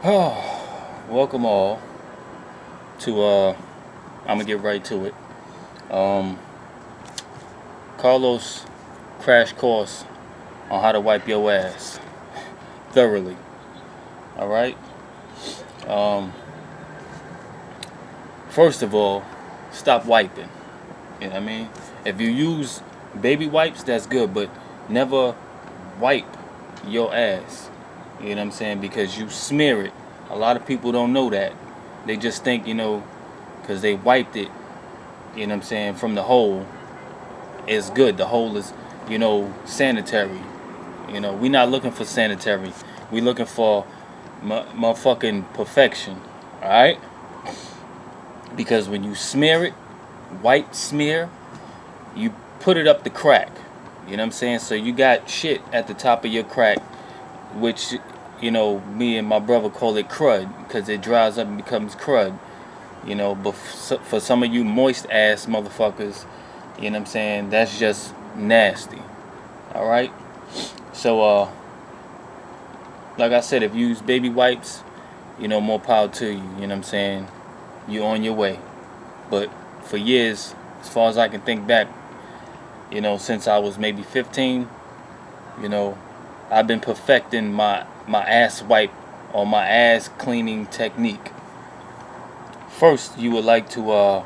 Welcome all to I'm gonna get right to it. Um Carlos crash course on how to wipe your ass thoroughly. Alright? Um First of all, stop wiping. You know what I mean? If you use baby wipes, that's good, but never wipe your ass. You know what I'm saying? Because you smear it. A lot of people don't know that. They just think, because they wiped it, you know what I'm saying, from the hole, it's good. The hole is, sanitary. We not looking for sanitary. We looking for motherfucking perfection. Alright? Because when you smear it, white smear, you put it up the crack. You know what I'm saying? So you got shit at the top of your crack, which, me and my brother call it crud, because it dries up and becomes crud. But for some of you moist ass motherfuckers, you know what I'm saying, that's just nasty. Alright? So, like I said, if you use baby wipes, more power to you. You know what I'm saying? You on your way. But for years, as far as I can think back, since I was maybe 15, I've been perfecting my ass wipe or my ass cleaning technique. First, you would like to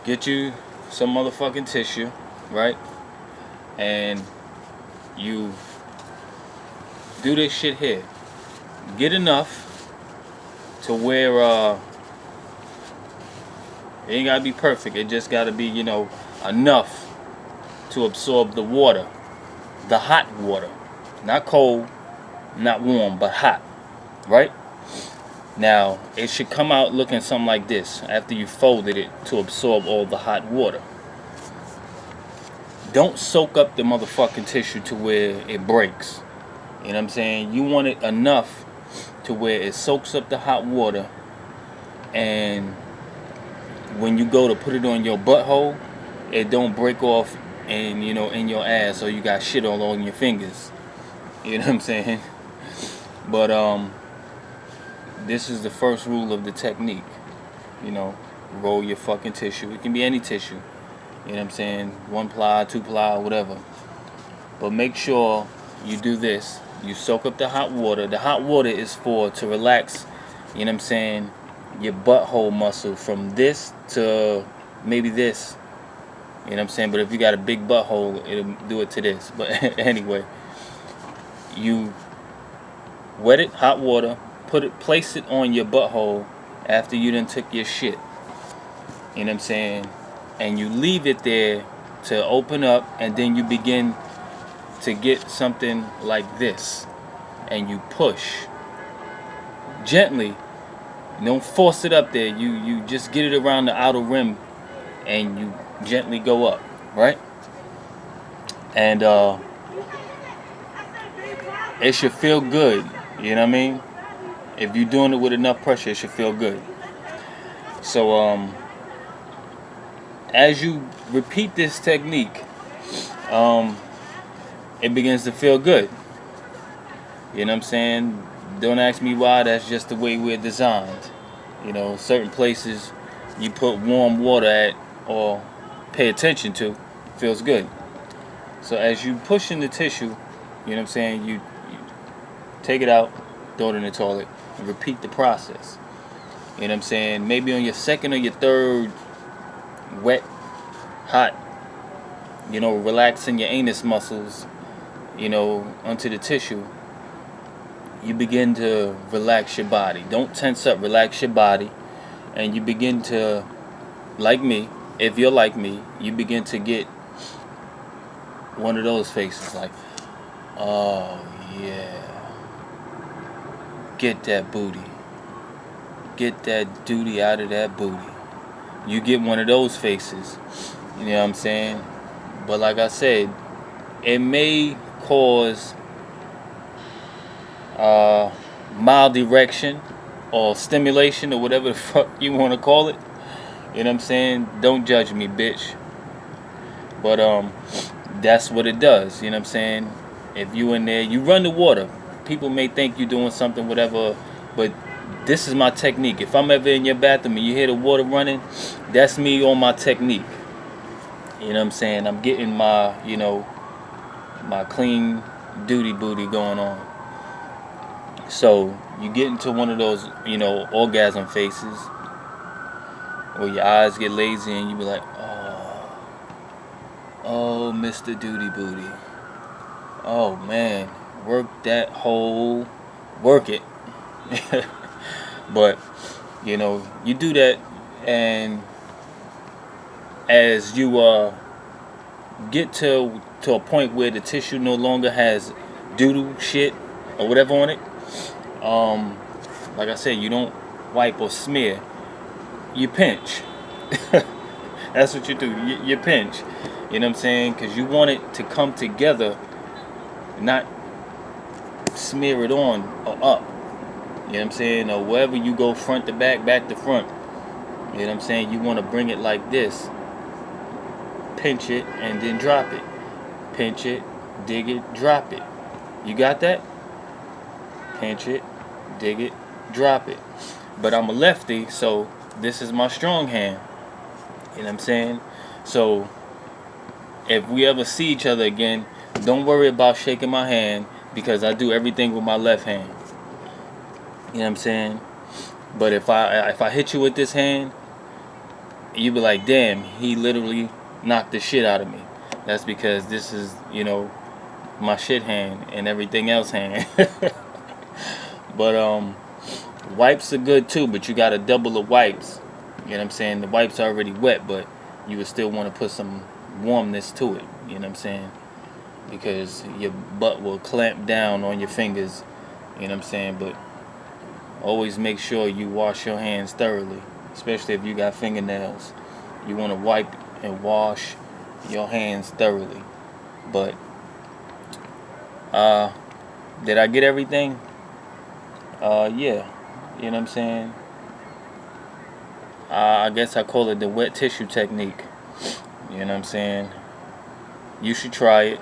get you some motherfucking tissue, right? And you do this shit here. Get enough to where it ain't gotta be perfect. It just gotta be, enough to absorb the water, the hot water, not cold, not warm, but hot, right? Now, it should come out looking something like this after you folded it to absorb all the hot water. Don't soak up the motherfucking tissue to where it breaks. You know what I'm saying? You want it enough to where it soaks up the hot water, and when you go to put it on your butthole, it don't break off and in your ass, or you got shit all on your fingers. You know what I'm saying? But this is the first rule of the technique. Roll your fucking tissue. It can be any tissue. You know what I'm saying? 1 ply, 2 ply, whatever. But make sure you do this. You soak up the hot water. The hot water is to relax, you know what I'm saying, your butthole muscle from this to maybe this. You know what I'm saying? But if you got a big butthole, it'll do it to this. But anyway, you wet it, hot water, place it on your butthole after you done took your shit. You know what I'm saying? And you leave it there to open up, and then you begin to get something like this. And you push gently. Don't force it up there. You just get it around the outer rim, and you gently go up, right? And it should feel good. You know what I mean? If you're doing it with enough pressure, it should feel good. So as you repeat this technique, it begins to feel good. You know what I'm saying? Don't ask me why. That's just the way we're designed. Certain places you put warm water at or pay attention to, feels good. So as you push in the tissue, you know what I'm saying, you take it out, throw it in the toilet, and repeat the process. You know what I'm saying? Maybe on your second or your third wet, hot, relaxing your anus muscles, onto the tissue, you begin to relax your body. Don't tense up, relax your body. And you begin to, like me, if you're like me, you begin to get one of those faces like, oh yeah, get that booty. Get that doody out of that booty. You get one of those faces. You know what I'm saying? But like I said, it may cause mild erection or stimulation or whatever the fuck you want to call it. You know what I'm saying? Don't judge me, bitch. But that's what it does. You know what I'm saying? If you in there, you run the water. people may think you're doing something, whatever, but this is my technique. If I'm ever in your bathroom and you hear the water running, that's me on my technique. You know what I'm saying? I'm getting my, my clean duty booty going on. So you get into one of those, orgasm faces where your eyes get lazy and you be like, oh, Mr. Duty Booty. Oh man, work that whole, work it. But, you do that, and as you get to a point where the tissue no longer has doodle shit or whatever on it, like I said, you don't wipe or smear, you pinch. That's what you do. You pinch. You know what I'm saying? Because you want it to come together, not smear it on or up. You know what I'm saying? Or wherever you go, front to back, back to front. You know what I'm saying? You want to bring it like this. Pinch it and then drop it. Pinch it, dig it, drop it. You got that? Pinch it, dig it, drop it. But I'm a lefty, so this is my strong hand. You know what I'm saying? So if we ever see each other again, don't worry about shaking my hand, because I do everything with my left hand. You know what I'm saying? But if I hit you with this hand, you be like, damn, he literally knocked the shit out of me. That's because this is, my shit hand and everything else hand. But wipes are good too, but you gotta double the wipes. You know what I'm saying? The wipes are already wet, but you would still want to put some warmness to it. You know what I'm saying? Because your butt will clamp down on your fingers. You know what I'm saying? But always make sure you wash your hands thoroughly, especially if you got fingernails. You want to wipe and wash your hands thoroughly. But did I get everything? Yeah. You know what I'm saying? I guess I call it the wet tissue technique. You know what I'm saying? You should try it.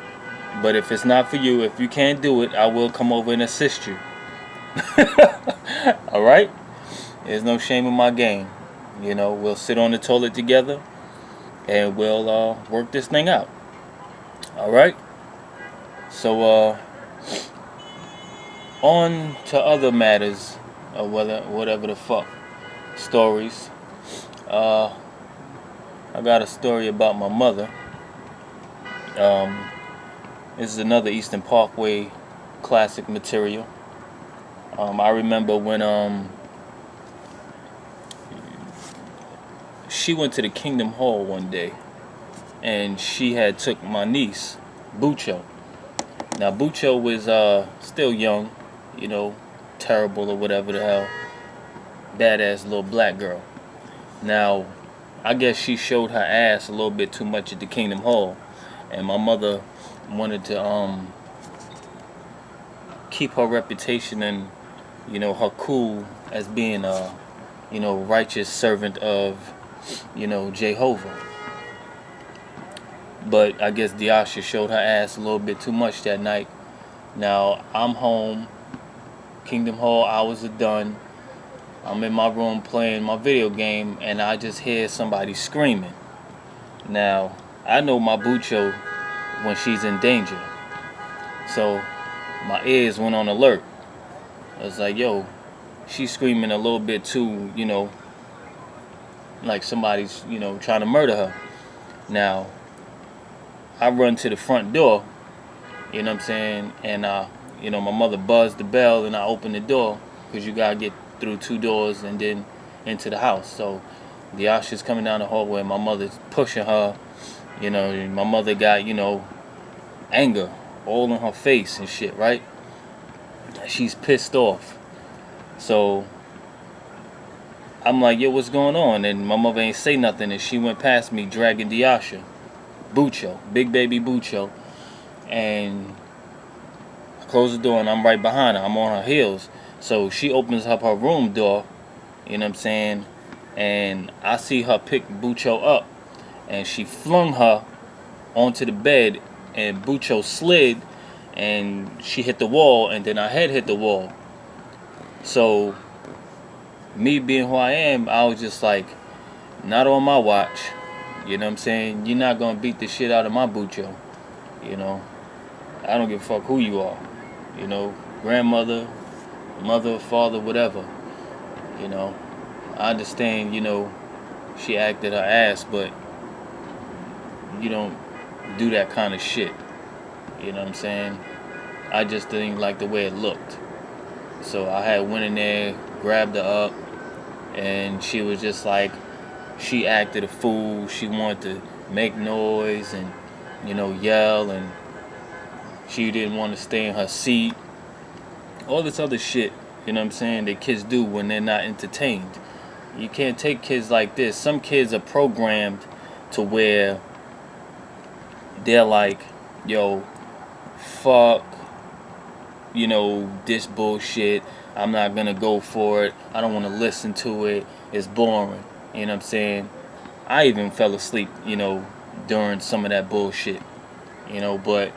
But if it's not for you, if you can't do it, I will come over and assist you. Alright? There's no shame in my game. We'll sit on the toilet together and we'll work this thing out. Alright? So on to other matters, or whatever the fuck. Stories. I got a story about my mother. This is another Eastern Parkway classic material. I remember when she went to the Kingdom Hall one day, and she had took my niece, Bucho. Now Bucho was still young, terrible or whatever the hell, badass little black girl. Now, I guess she showed her ass a little bit too much at the Kingdom Hall, and my mother wanted to keep her reputation and her cool as being a righteous servant of Jehovah. But I guess Diasha showed her ass a little bit too much that night. Now I'm home, Kingdom Hall hours are done. I'm in my room playing my video game, and I just hear somebody screaming. Now, I know my Bucho when she's in danger. So, my ears went on alert. I was like, yo, she's screaming a little bit too, like somebody's, trying to murder her. Now, I run to the front door, you know what I'm saying? And, my mother buzzed the bell, and I opened the door, because you gotta get through 2 doors and then into the house. So the Asha's coming down the hallway, my mother's pushing her. My mother got, anger all in her face and shit, right? She's pissed off. So I'm like, yo, what's going on? And my mother ain't say nothing, and she went past me dragging Diasha, Bucho, big baby Bucho. And I close the door, and I'm right behind her. I'm on her heels. So she opens up her room door, you know what I'm saying? And I see her pick Bucho up, and she flung her onto the bed, and Bucho slid and she hit the wall, and then our head hit the wall. So, me being who I am, I was just like, not on my watch. You know what I'm saying? You're not gonna beat the shit out of my bucho. You know, I don't give a fuck who you are. You know, grandmother, mother, father, whatever. You know, I understand, she acted her ass, but you don't do that kind of shit. You know what I'm saying? I just didn't like the way it looked. So I had went in there, grabbed her up, and she was just like, she acted a fool. She wanted to make noise and, yell, and she didn't want to stay in her seat. All this other shit, you know what I'm saying, that kids do when they're not entertained. You can't take kids like this. Some kids are programmed to where they're like, yo, fuck, this bullshit. I'm not gonna go for it. I don't want to listen to it. It's boring. You know what I'm saying? I even fell asleep, during some of that bullshit. But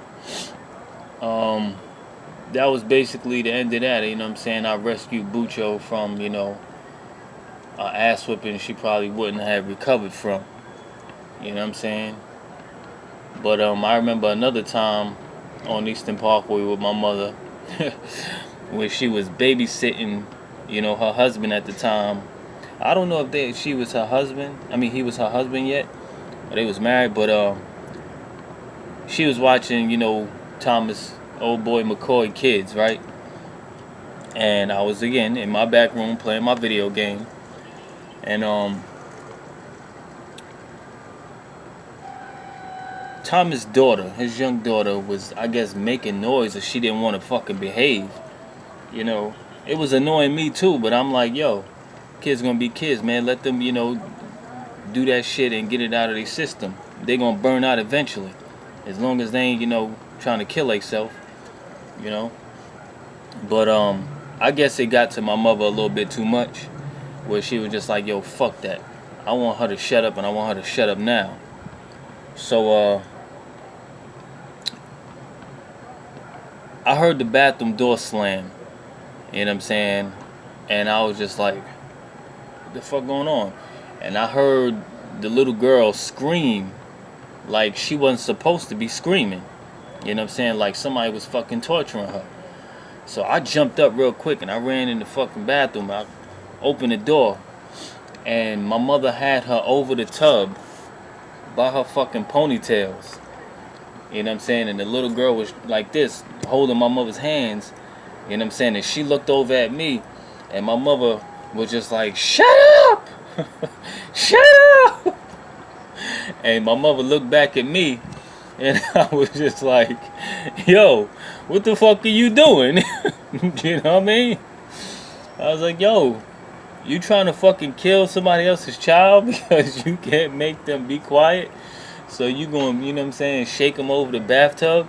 that was basically the end of that. You know what I'm saying? I rescued Bucho from, an ass whipping she probably wouldn't have recovered from. You know what I'm saying? But I remember another time on Eastern Parkway with my mother where she was babysitting, her husband at the time. I don't know if she was her husband. I mean, he was her husband yet, or they was married. But she was watching, Thomas Old Boy McCoy Kids, right? And I was again in my back room playing my video game, and Thomas' daughter, his young daughter, was, I guess, making noise, or she didn't want to fucking behave. It was annoying me too, but I'm like, yo, kids gonna be kids, man. Let them, do that shit and get it out of their system. They gonna burn out eventually, as long as they ain't, trying to kill themselves, But I guess it got to my mother a little bit too much, where she was just like, yo, fuck that. I want her to shut up, and I want her to shut up now. So I heard the bathroom door slam. You know what I'm saying? And I was just like, what the fuck going on? And I heard the little girl scream like she wasn't supposed to be screaming. You know what I'm saying? Like somebody was fucking torturing her. So I jumped up real quick and I ran in the fucking bathroom. I opened the door and my mother had her over the tub by her fucking ponytails. You know what I'm saying? And the little girl was like this, holding my mother's hands. You know what I'm saying? And she looked over at me and my mother was just like, shut up! Shut up! And my mother looked back at me and I was just like, yo, what the fuck are you doing? You know what I mean? I was like, yo, you trying to fucking kill somebody else's child because you can't make them be quiet? So you going, you know what I'm saying, shake them over the bathtub?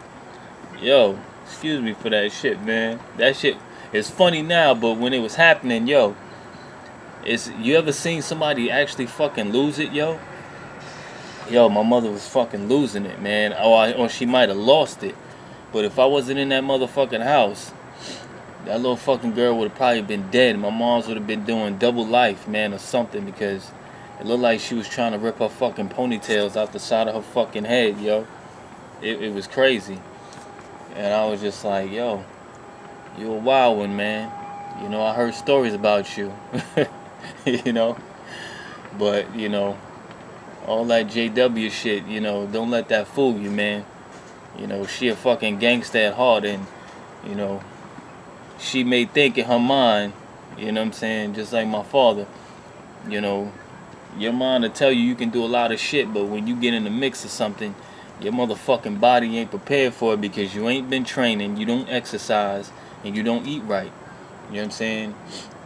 Yo, excuse me for that shit, man. That shit is funny now, but when it was happening, yo, you ever seen somebody actually fucking lose it, yo? Yo, my mother was fucking losing it, man. Or she might have lost it. But if I wasn't in that motherfucking house, that little fucking girl would have probably been dead. My mom's would have been doing double life, man, or something, because it looked like she was trying to rip her fucking ponytails out the side of her fucking head, yo. It was crazy. And I was just like, yo, you a wild one, man. I heard stories about you. But, all that JW shit, don't let that fool you, man. She a fucking gangster at heart, and, she may think in her mind, you know what I'm saying, just like my father, your mind will tell you can do a lot of shit, but when you get in the mix of something, your motherfucking body ain't prepared for it because you ain't been training, you don't exercise, and you don't eat right. You know what I'm saying?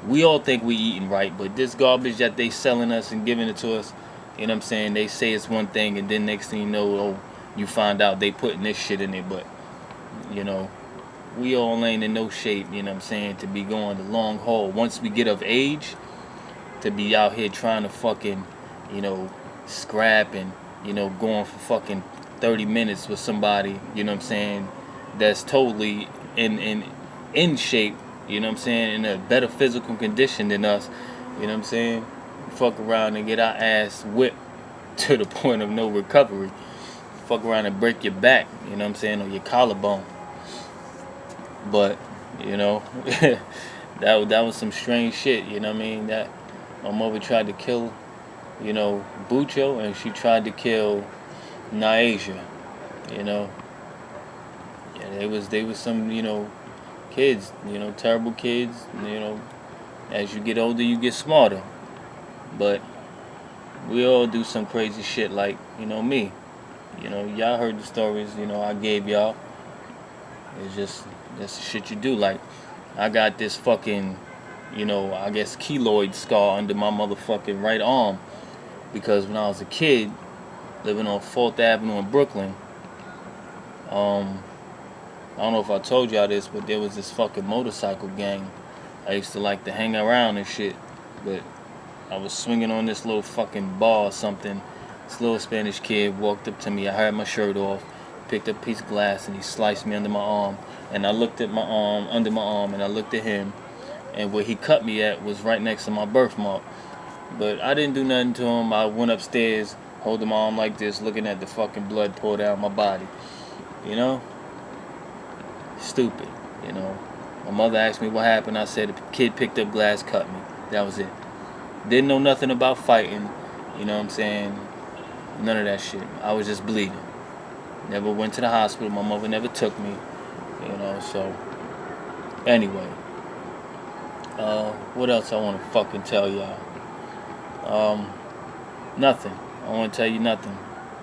We all think we eating right, but this garbage that they selling us and giving it to us, you know what I'm saying, they say it's one thing, and then next thing you know, you find out they putting this shit in it, but, we all ain't in no shape, you know what I'm saying, to be going the long haul. Once we get of age, to be out here trying to fucking, scrap and, going for fucking 30 minutes with somebody, you know what I'm saying, that's totally in shape, you know what I'm saying, in a better physical condition than us, you know what I'm saying, fuck around and get our ass whipped to the point of no recovery. Fuck around and break your back, you know what I'm saying, or your collarbone. But, you know, that was some strange shit, you know what I mean? That my mother tried to kill, you know, Bucho, and she tried to kill Niasia, you know. Yeah, they was some, you know, kids, you know, terrible kids, you know. As you get older, you get smarter. But we all do some crazy shit like, you know, me. You know, y'all heard the stories, you know, I gave y'all. It's just, that's the shit you do. Like, I got this fucking, you know, I guess keloid scar under my motherfucking right arm. Because when I was a kid, living on 4th Avenue in Brooklyn, I don't know if I told y'all this, but there was this fucking motorcycle gang. I used to like to hang around and shit. But I was swinging on this little fucking bar or something. This little Spanish kid walked up to me. I had my shirt off, picked up a piece of glass, and he sliced me under my arm. And I looked at my arm, under my arm, and I looked at him. And where he cut me at was right next to my birthmark. But I didn't do nothing to him. I went upstairs, holding my arm like this, looking at the fucking blood pour down my body. You know? Stupid, you know. My mother asked me what happened. I said the kid picked up glass, cut me. That was it. Didn't know nothing about fighting, you know what I'm saying? None of that shit. I was just bleeding. Never went to the hospital. My mother never took me, you know, so. Anyway. What else I want to fucking tell y'all? Nothing. I want to tell you nothing.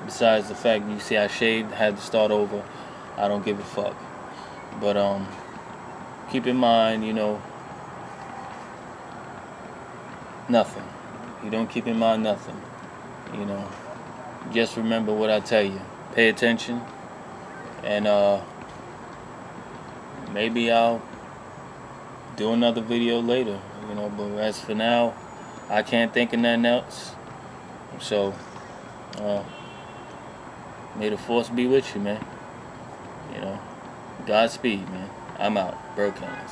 Besides the fact you see I shaved, had to start over. I don't give a fuck. But, keep in mind, you know, nothing. You don't keep in mind nothing, you know. Just remember what I tell you. Pay attention, and maybe I'll do another video later, you know. But as for now, I can't think of nothing else. So, may the force be with you, man. You know, Godspeed, man. I'm out. Bro Cannons.